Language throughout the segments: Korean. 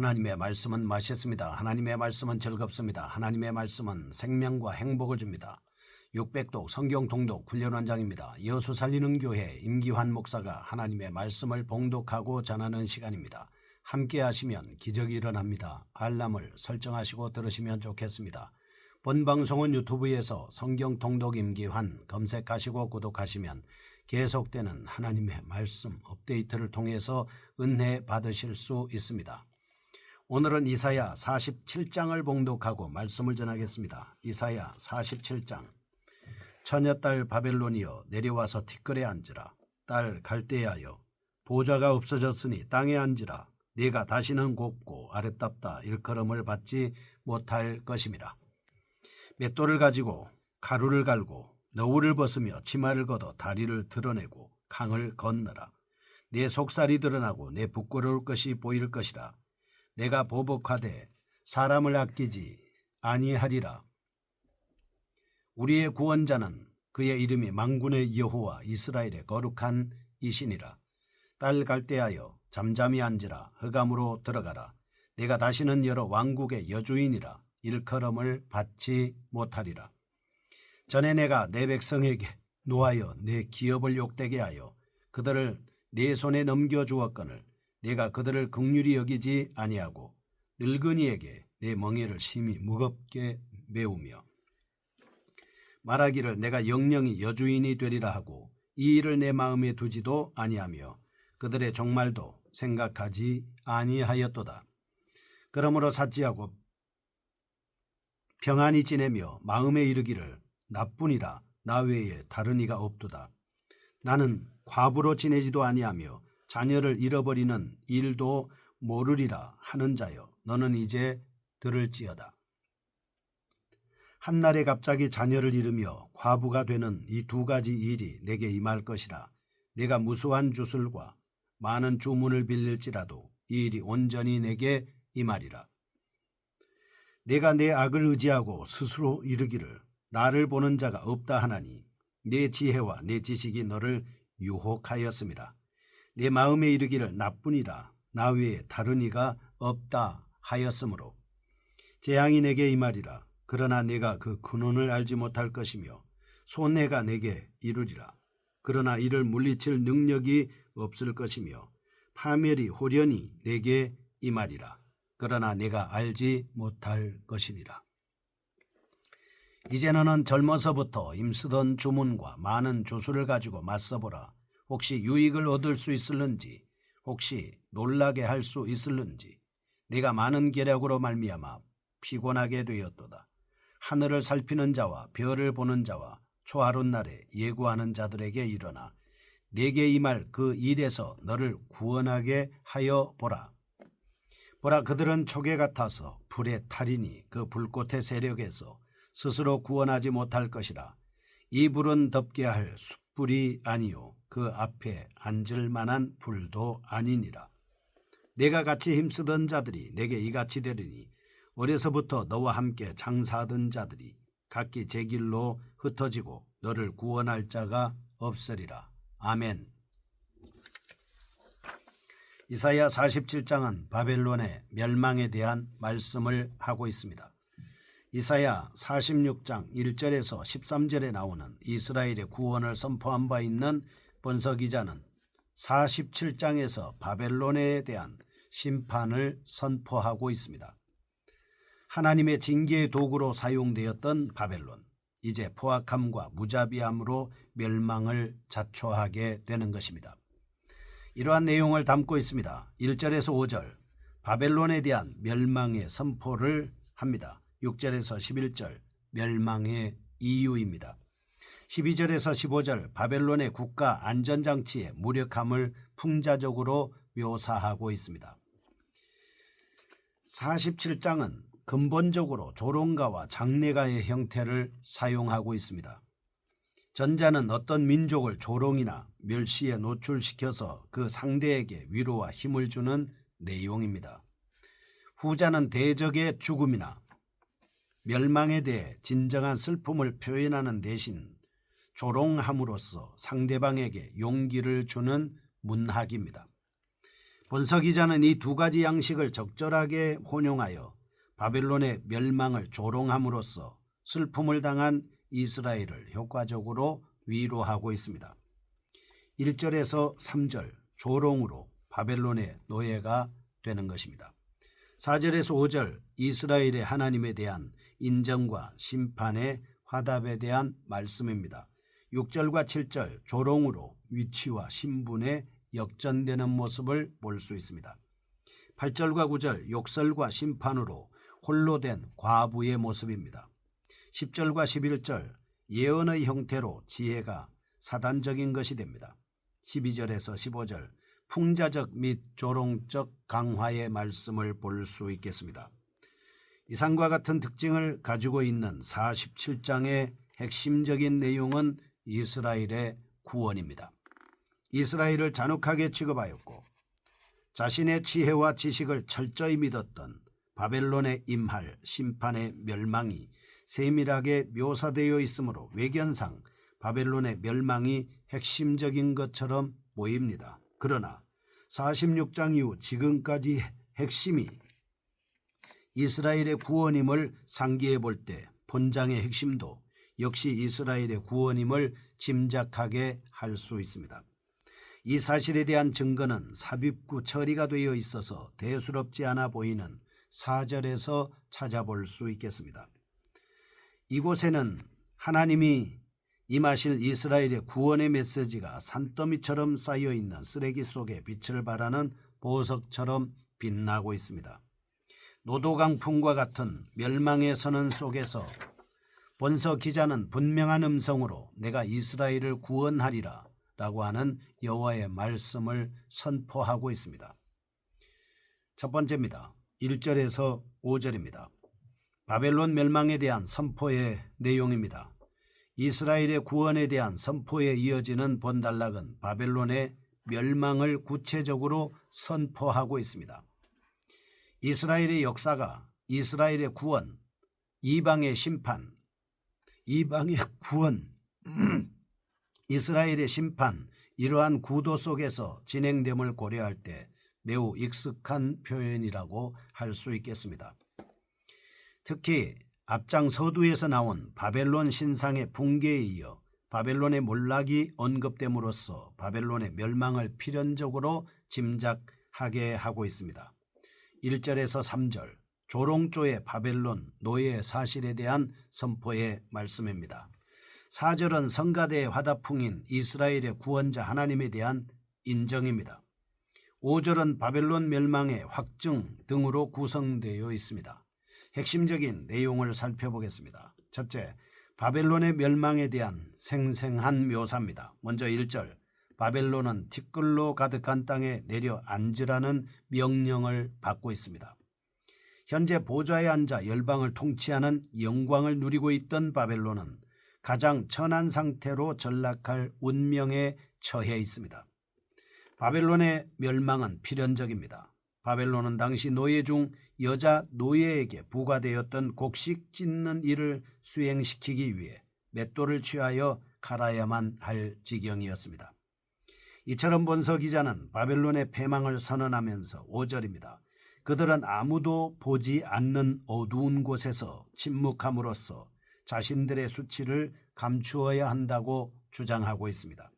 하나님의 말씀은 맛있습니다. 하나님의 말씀은 즐겁습니다. 하나님의 말씀은 생명과 행복을 줍니다. 600독 성경 통독 훈련원장입니다. 여수 살리는 교회 임기환 목사가 하나님의 말씀을 봉독하고 전하는 시간입니다. 함께 하시면 기적이 일어납니다. 알람을 설정하시고 들으시면 좋겠습니다. 본 방송은 유튜브에서 성경 통독 임기환 검색하시고 구독하시면 계속되는 하나님의 말씀 업데이트를 통해서 은혜 받으실 수 있습니다. 오늘은 이사야 47장을 봉독하고 말씀을 전하겠습니다. 이사야 47장. 처녀딸 바벨론이여 내려와서 티끌에 앉으라. 딸 갈대아여 보좌가 없어졌으니 땅에 앉으라. 네가 다시는 곱고 아랫답다 일컬음을 받지 못할 것임이라. 맷돌을 가지고 가루를 갈고 너울을 벗으며 치마를 걷어 다리를 드러내고 강을 건너라. 내 속살이 드러나고 내 부끄러울 것이 보일 것이라. 내가 보복하되 사람을 아끼지 아니하리라. 우리의 구원자는 그의 이름이 만군의 여호와 이스라엘의 거룩한 이신이라. 딸 갈대하여 잠잠히 앉으라. 흑암으로 들어가라. 내가 다시는 여러 왕국의 여주인이라. 일컬음을 받지 못하리라. 전에 내가 내 백성에게 노하여 내 기업을 욕되게 하여 그들을 내 손에 넘겨주었거늘 내가 그들을 긍휼히 여기지 아니하고 늙은이에게 내 멍에를 심히 무겁게 메우며 말하기를 내가 영영이 여주인이 되리라 하고 이 일을 내 마음에 두지도 아니하며 그들의 종말도 생각하지 아니하였도다. 그러므로 사치하고 평안히 지내며 마음에 이르기를 나뿐이라 나 외에 다른 이가 없도다. 나는 과부로 지내지도 아니하며 자녀를 잃어버리는 일도 모르리라 하는 자여 너는 이제 들을지어다. 한날에 갑자기 자녀를 잃으며 과부가 되는 이 두 가지 일이 내게 임할 것이라. 내가 무수한 주술과 많은 주문을 빌릴지라도 이 일이 온전히 내게 임하리라. 내가 내 악을 의지하고 스스로 이르기를 나를 보는 자가 없다 하나니 내 지혜와 내 지식이 너를 유혹하였음이라. 내 마음에 이르기를 나뿐이라 나 외에 다른 이가 없다 하였으므로 재앙이 내게 임하리라. 그러나 내가 그 근원을 알지 못할 것이며 손해가 내게 이르리라. 그러나 이를 물리칠 능력이 없을 것이며 파멸이 호련히 내게 임하리라. 그러나 내가 알지 못할 것이니라. 이제 너는 젊어서부터 힘쓰던 주문과 많은 주술을 가지고 맞서보라. 혹시 유익을 얻을 수 있을는지 혹시 놀라게 할 수 있을는지 내가 많은 계략으로 말미암아 피곤하게 되었도다. 하늘을 살피는 자와 별을 보는 자와 초하룻 날에 예고하는 자들에게 일어나 내게 임할 그 일에서 너를 구원하게 하여 보라. 보라 그들은 초계 같아서 불의 탈이니 그 불꽃의 세력에서 스스로 구원하지 못할 것이라. 이 불은 덮게 할 숯불이 아니요 그 앞에 앉을 만한 불도 아니니라. 내가 같이 힘쓰던 자들이 내게 이같이 되리니 어려서부터 너와 함께 장사하던 자들이 각기 제 길로 흩어지고 너를 구원할 자가 없으리라. 아멘. 이사야 47장은 바벨론의 멸망에 대한 말씀을 하고 있습니다. 이사야 46장 1절에서 13절에 나오는 이스라엘의 구원을 선포한 바 있는 번석기자는 47장에서 바벨론에 대한 심판을 선포하고 있습니다. 하나님의 징계의 도구로 사용되었던 바벨론, 이제 포악함과 무자비함으로 멸망을 자초하게 되는 것입니다. 이러한 내용을 담고 있습니다. 1절에서 5절 바벨론에 대한 멸망의 선포를 합니다. 6절에서 11절 멸망의 이유입니다. 12절에서 15절 바벨론의 국가 안전장치의 무력함을 풍자적으로 묘사하고 있습니다. 47장은 근본적으로 조롱가와 장례가의 형태를 사용하고 있습니다. 전자는 어떤 민족을 조롱이나 멸시에 노출시켜서 그 상대에게 위로와 힘을 주는 내용입니다. 후자는 대적의 죽음이나 멸망에 대해 진정한 슬픔을 표현하는 대신 조롱함으로써 상대방에게 용기를 주는 문학입니다. 본서 기자는 이 두 가지 양식을 적절하게 혼용하여 바벨론의 멸망을 조롱함으로써 슬픔을 당한 이스라엘을 효과적으로 위로하고 있습니다. 1절에서 3절 조롱으로 바벨론의 노예가 되는 것입니다. 4절에서 5절 이스라엘의 하나님에 대한 인정과 심판의 화답에 대한 말씀입니다. 6절과 7절 조롱으로 위치와 신분의 역전되는 모습을 볼 수 있습니다. 8절과 9절 욕설과 심판으로 홀로 된 과부의 모습입니다. 10절과 11절 예언의 형태로 지혜가 사단적인 것이 됩니다. 12절에서 15절 풍자적 및 조롱적 강화의 말씀을 볼 수 있겠습니다. 이상과 같은 특징을 가지고 있는 47장의 핵심적인 내용은 이스라엘의 구원입니다. 이스라엘을 잔혹하게 취급하였고 자신의 지혜와 지식을 철저히 믿었던 바벨론에 임할 심판의 멸망이 세밀하게 묘사되어 있으므로 외견상 바벨론의 멸망이 핵심적인 것처럼 보입니다. 그러나 46장 이후 지금까지 핵심이 이스라엘의 구원임을 상기해 볼 때 본장의 핵심도 역시 이스라엘의 구원임을 짐작하게 할 수 있습니다. 이 사실에 대한 증거는 삽입구 처리가 되어 있어서 대수롭지 않아 보이는 4절에서 찾아볼 수 있겠습니다. 이곳에는 하나님이 임하실 이스라엘의 구원의 메시지가 산더미처럼 쌓여있는 쓰레기 속에 빛을 발하는 보석처럼 빛나고 있습니다. 노도강풍과 같은 멸망의 선언 속에서 본서 기자는 분명한 음성으로 내가 이스라엘을 구원하리라 라고 하는 여호와의 말씀을 선포하고 있습니다. 첫 번째입니다. 1절에서 5절입니다. 바벨론 멸망에 대한 선포의 내용입니다. 이스라엘의 구원에 대한 선포에 이어지는 본단락은 바벨론의 멸망을 구체적으로 선포하고 있습니다. 이스라엘의 역사가 이스라엘의 구원, 이방의 심판, 이방의 구원, 이스라엘의 심판, 이러한 구도 속에서 진행됨을 고려할 때 매우 익숙한 표현이라고 할 수 있겠습니다. 특히 앞장 서두에서 나온 바벨론 신상의 붕괴에 이어 바벨론의 몰락이 언급됨으로써 바벨론의 멸망을 필연적으로 짐작하게 하고 있습니다. 1절에서 3절 조롱조의 바벨론 노예 사실에 대한 선포의 말씀입니다. 4절은 성가대의 화답풍인 이스라엘의 구원자 하나님에 대한 인정입니다. 5절은 바벨론 멸망의 확증 등으로 구성되어 있습니다. 핵심적인 내용을 살펴보겠습니다. 첫째, 바벨론의 멸망에 대한 생생한 묘사입니다. 먼저 1절, 바벨론은 티끌로 가득한 땅에 내려앉으라는 명령을 받고 있습니다. 현재 보좌에 앉아 열방을 통치하는 영광을 누리고 있던 바벨론은 가장 천한 상태로 전락할 운명에 처해 있습니다. 바벨론의 멸망은 필연적입니다. 바벨론은 당시 노예 중 여자 노예에게 부과되었던 곡식 찢는 일을 수행시키기 위해 맷돌을 취하여 갈아야만 할 지경이었습니다. 이처럼 본서 기자는 바벨론의 패망을 선언하면서 5절입니다. 그들은 아무도 보지 않는 어두운 곳에서 침묵함으로써 자신들의 수치를 감추어야 한다고 주장하고 있습니다.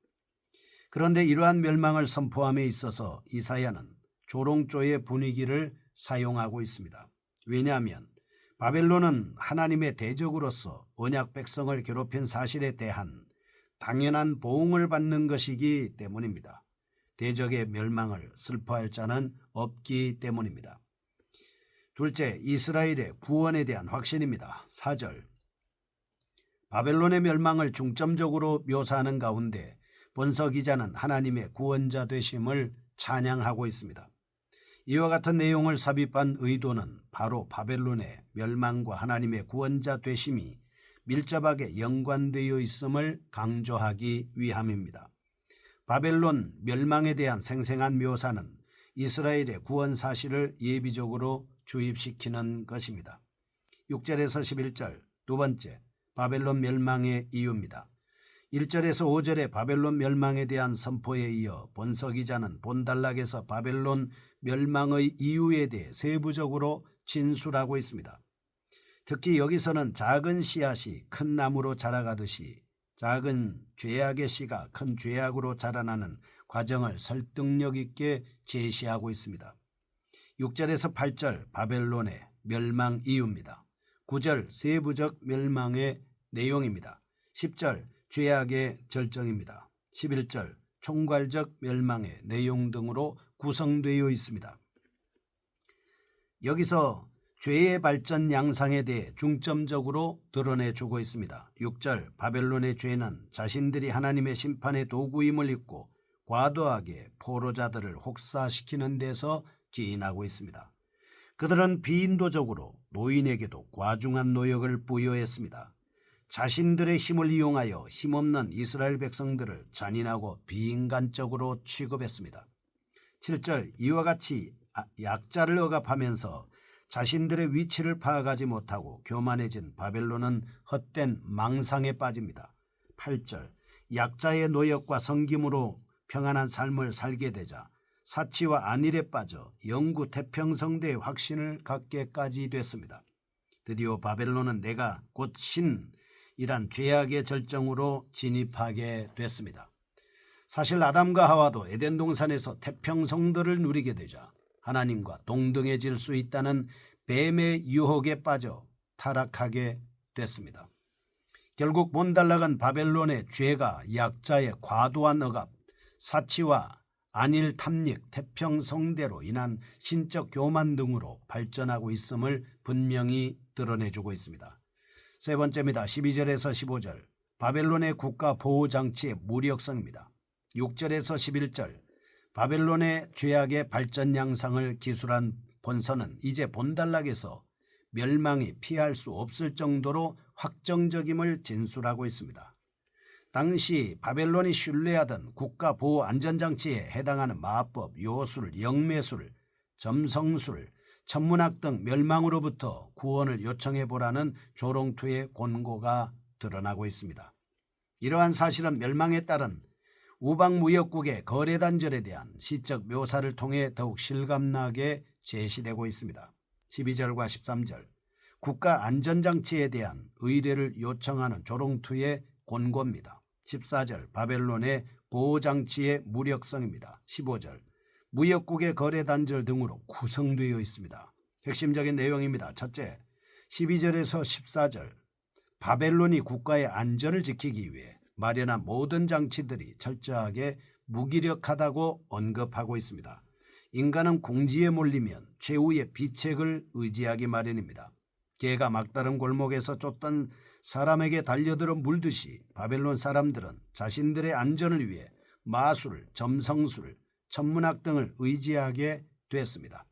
그런데 이러한 멸망을 선포함에 있어서 이사야는 조롱조의 분위기를 사용하고 있습니다. 왜냐하면 바벨론은 하나님의 대적으로서 언약 백성을 괴롭힌 사실에 대한 당연한 보응을 받는 것이기 때문입니다. 대적의 멸망을 슬퍼할 자는 없기 때문입니다. 둘째, 이스라엘의 구원에 대한 확신입니다. 4절, 바벨론의 멸망을 중점적으로 묘사하는 가운데 본서 기자는 하나님의 구원자 되심을 찬양하고 있습니다. 이와 같은 내용을 삽입한 의도는 바로 바벨론의 멸망과 하나님의 구원자 되심이 밀접하게 연관되어 있음을 강조하기 위함입니다. 바벨론 멸망에 대한 생생한 묘사는 이스라엘의 구원 사실을 예비적으로 주입시키는 것입니다. 6절에서 11절 두 번째, 바벨론 멸망의 이유입니다. 1절에서 5절의 바벨론 멸망에 대한 선포에 이어 본서 기자는 본달락에서 바벨론 멸망의 이유에 대해 세부적으로 진술하고 있습니다. 특히 여기서는 작은 씨앗이 큰 나무로 자라가듯이 작은 죄악의 씨가 큰 죄악으로 자라나는 과정을 설득력 있게 제시하고 있습니다. 6절에서 8절 바벨론의 멸망 이유입니다. 9절 세부적 멸망의 내용입니다. 10절 죄악의 절정입니다. 11절 총괄적 멸망의 내용 등으로 구성되어 있습니다. 여기서 죄의 발전 양상에 대해 중점적으로 드러내주고 있습니다. 6절 바벨론의 죄는 자신들이 하나님의 심판의 도구임을 잊고 과도하게 포로자들을 혹사시키는 데서 기인하고 있습니다. 그들은 비인도적으로 노인에게도 과중한 노역을 부여했습니다. 자신들의 힘을 이용하여 힘없는 이스라엘 백성들을 잔인하고 비인간적으로 취급했습니다. 7절 이와 같이 약자를 억압하면서 자신들의 위치를 파악하지 못하고 교만해진 바벨론은 헛된 망상에 빠집니다. 8절 약자의 노역과 섬김으로 평안한 삶을 살게 되자 사치와 안일에 빠져 영구 태평성대의 확신을 갖게까지 됐습니다. 드디어 바벨론은 내가 곧 신이란 죄악의 절정으로 진입하게 됐습니다. 사실 아담과 하와도 에덴 동산에서 태평성대를 누리게 되자 하나님과 동등해질 수 있다는 뱀의 유혹에 빠져 타락하게 됐습니다. 결국 본달락은 바벨론의 죄가 약자의 과도한 억압, 사치와 안일 탐닉, 태평성대로 인한 신적 교만 등으로 발전하고 있음을 분명히 드러내주고 있습니다. 세 번째입니다. 12절에서 15절 바벨론의 국가 보호장치의 무력성입니다. 6절에서 11절 바벨론의 죄악의 발전 양상을 기술한 본서는 이제 본달락에서 멸망이 피할 수 없을 정도로 확정적임을 진술하고 있습니다. 당시 바벨론이 신뢰하던 국가보호안전장치에 해당하는 마법, 요술, 영매술, 점성술, 천문학 등 멸망으로부터 구원을 요청해보라는 조롱투의 권고가 드러나고 있습니다. 이러한 사실은 멸망에 따른 우방무역국의 거래단절에 대한 시적 묘사를 통해 더욱 실감나게 제시되고 있습니다. 12절과 13절 국가안전장치에 대한 의뢰를 요청하는 조롱투의 권고입니다. 14절 바벨론의 보호장치의 무력성입니다. 15절 무역국의 거래단절 등으로 구성되어 있습니다. 핵심적인 내용입니다. 첫째, 12절에서 14절 바벨론이 국가의 안전을 지키기 위해 마련한 모든 장치들이 철저하게 무기력하다고 언급하고 있습니다. 인간은 궁지에 몰리면 최후의 비책을 의지하기 마련입니다. 개가 막다른 골목에서 쫓던 사람에게 달려들어 물듯이 바벨론 사람들은 자신들의 안전을 위해 마술, 점성술, 천문학 등을 의지하게 됐습니다.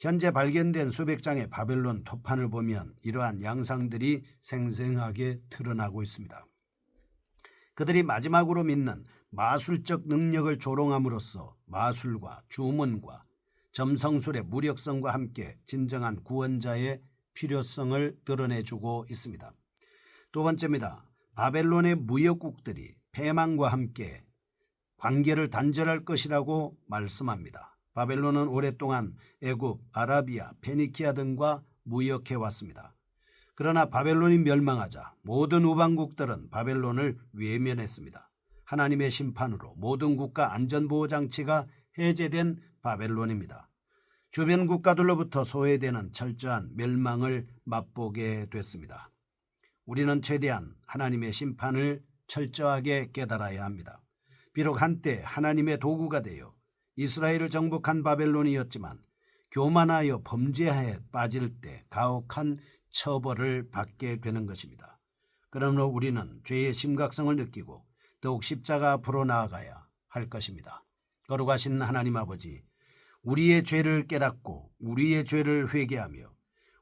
현재 발견된 수백 장의 바벨론 토판을 보면 이러한 양상들이 생생하게 드러나고 있습니다. 그들이 마지막으로 믿는 마술적 능력을 조롱함으로써 마술과 주문과 점성술의 무력성과 함께 진정한 구원자의 필요성을 드러내주고 있습니다. 두 번째입니다. 바벨론의 무역국들이 패망과 함께 관계를 단절할 것이라고 말씀합니다. 바벨론은 오랫동안 애굽, 아라비아, 페니키아 등과 무역해왔습니다. 그러나 바벨론이 멸망하자 모든 우방국들은 바벨론을 외면했습니다. 하나님의 심판으로 모든 국가 안전보호장치가 해제된 바벨론입니다. 주변 국가들로부터 소외되는 철저한 멸망을 맛보게 됐습니다. 우리는 최대한 하나님의 심판을 철저하게 깨달아야 합니다. 비록 한때 하나님의 도구가 되어 이스라엘을 정복한 바벨론이었지만 교만하여 범죄에 빠질 때 가혹한 처벌을 받게 되는 것입니다. 그러므로 우리는 죄의 심각성을 느끼고 더욱 십자가 앞으로 나아가야 할 것입니다. 거룩하신 하나님 아버지, 우리의 죄를 깨닫고 우리의 죄를 회개하며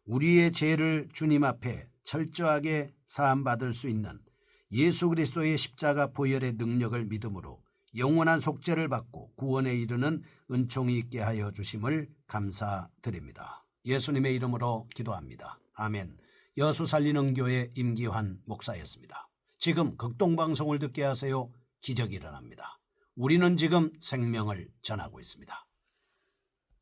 우리의 죄를 주님 앞에 철저하게 사함받을 수 있는 예수 그리스도의 십자가 보혈의 능력을 믿음으로 영원한 속죄를 받고 구원에 이르는 은총이 있게 하여 주심을 감사드립니다. 예수님의 이름으로 기도합니다. 아멘. 여수 살리는 교회 임기환 목사였습니다. 지금 극동방송을 듣게 하세요. 기적이 일어납니다. 우리는 지금 생명을 전하고 있습니다.